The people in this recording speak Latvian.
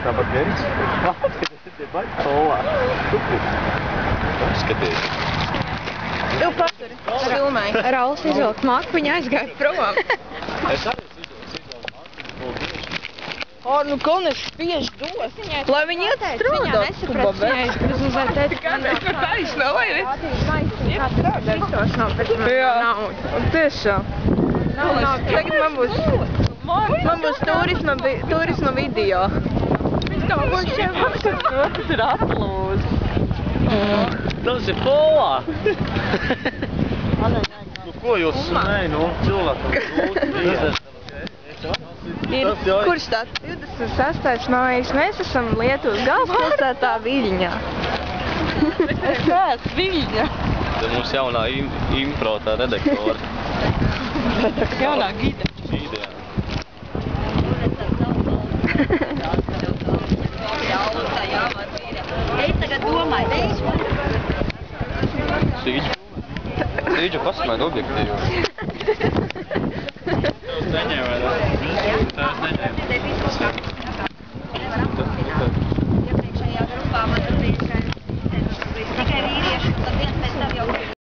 Tāpat Geris? Tie baigi polā. Skaties. Tu paturi, filmēji. Rauls izvilkt maku, viņa aizgāja prom. Es arī izvilku maku. Nu galvenais spiež dos, lai viņi iet strādāt. Viņa nesaprat, viņai uzmazāt teica, ka Tur taisnā, vai ne? iet strādāt. Šitos nav pēc man naudu. Tiešām. Tagad man būs turisma video. Tas ir aplūds. Tas ir polā. Ko jūs smēji, cilvēkam? Kurš tāds 26. mājas? Mēs esam Lietuvas galvaspilsētā Viļņā. Es neesmu Viļņa. Tā mums jaunā impro tā redaktore. Jaunā gide. Gide, jā. Sīģu pasmēr objektīvu. Tev neņēmē, da? Tev neņēmē.